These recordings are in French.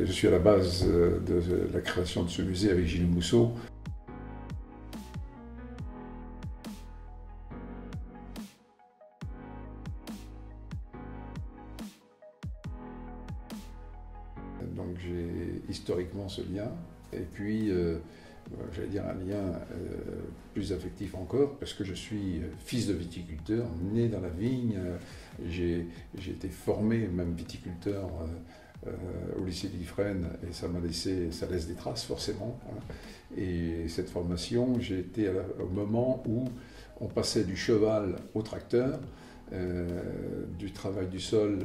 Je suis à la base de la création de ce musée avec Gilles Mousseau. Donc j'ai historiquement ce lien, et puis j'allais dire un lien plus affectif encore, parce que je suis fils de viticulteur, né dans la vigne. J'ai été formé même viticulteur au lycée d'Ifrène, et ça laisse des traces forcément. Et cette formation, j'ai été au moment où on passait du cheval au tracteur, du travail du sol,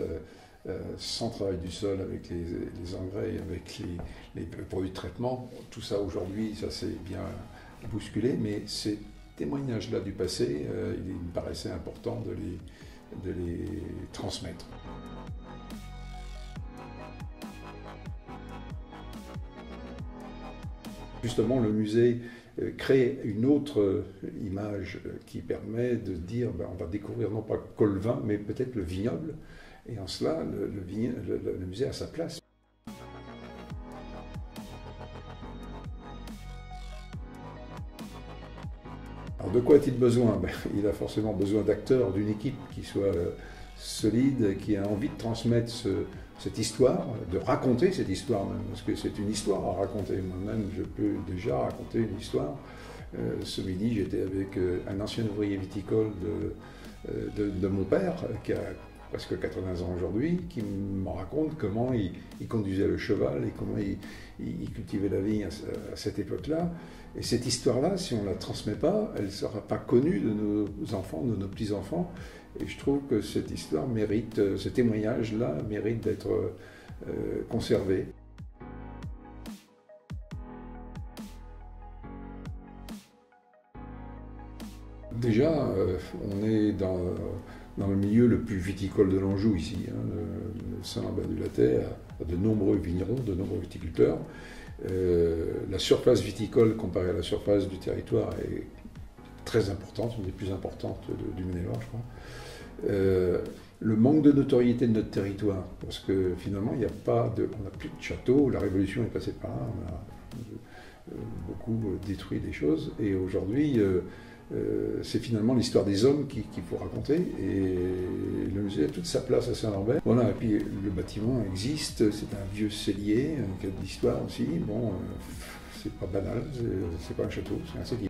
sans travail du sol, avec les engrais, avec les produits de traitement. Tout ça aujourd'hui, ça s'est bien bousculé, mais ces témoignages-là du passé, il me paraissait important de les transmettre. Justement, le musée crée une autre image qui permet de dire on va découvrir non pas Colvin, mais peut-être le vignoble. Et en cela, le musée a sa place. Alors de quoi a-t-il besoin? Il a forcément besoin d'acteurs, d'une équipe qui soit solide, qui a envie de transmettre cette histoire, de raconter cette histoire même, parce que c'est une histoire à raconter. Moi-même, je peux déjà raconter une histoire. Ce midi, j'étais avec un ancien ouvrier viticole de mon père, qui a presque 80 ans aujourd'hui, qui me raconte comment il conduisait le cheval et comment il cultivait la vigne à cette époque-là. Et cette histoire-là, si on ne la transmet pas, elle ne sera pas connue de nos enfants, de nos petits-enfants. Et je trouve que cette histoire mérite, ce témoignage-là mérite d'être conservé. Déjà, on est dans le milieu le plus viticole de l'Anjou ici. Le Saint-Lambert-du-Lattay a de nombreux vignerons, de nombreux viticulteurs. La surface viticole comparée à la surface du territoire est très importante, une des plus importantes du Maine-et-Loire, je crois. Le manque de notoriété de notre territoire, parce que finalement, on n'a plus de château, la Révolution est passée par là, on a beaucoup détruit des choses, et aujourd'hui, c'est finalement l'histoire des hommes qu'il faut raconter, et le musée a toute sa place à Saint-Lambert. Voilà, et puis le bâtiment existe, c'est un vieux cellier, qui a de l'histoire aussi. Bon, c'est pas banal, c'est pas un château, c'est un cellier.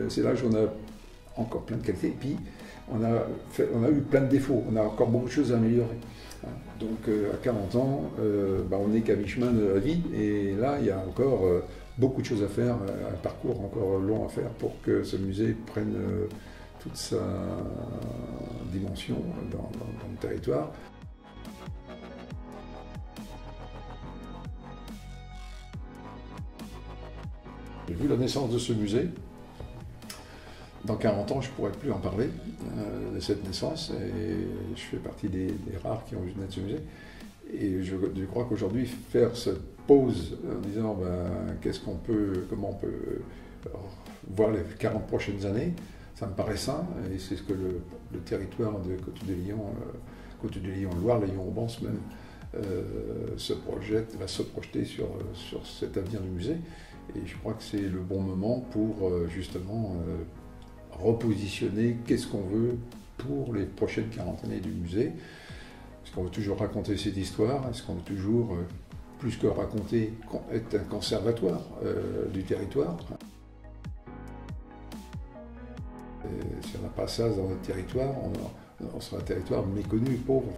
C'est là où on a encore plein de qualités, et puis on a eu plein de défauts, on a encore beaucoup de choses à améliorer. Donc à 40 ans, on n'est qu'à mi-chemin de la vie, et là il y a encore beaucoup de choses à faire, un parcours encore long à faire pour que ce musée prenne toute sa dimension dans le territoire. J'ai vu la naissance de ce musée. Dans 40 ans, je ne pourrais plus en parler de cette naissance, et je fais partie des rares qui ont vu naître ce musée. Et je crois qu'aujourd'hui, faire cette pause en disant comment on peut voir les 40 prochaines années, ça me paraît sain, et c'est ce que le territoire de Côte-du-Lion, Loire-Lyon-Aubance même, va se projeter sur cet avenir du musée. Et je crois que c'est le bon moment pour justement repositionner qu'est-ce qu'on veut pour les prochaines 40 années du musée. Est-ce qu'on veut toujours raconter cette histoire? Est-ce qu'on veut toujours, plus que raconter, être un conservatoire du territoire? Si on n'a pas ça dans notre territoire, on sera un territoire méconnu, pauvre.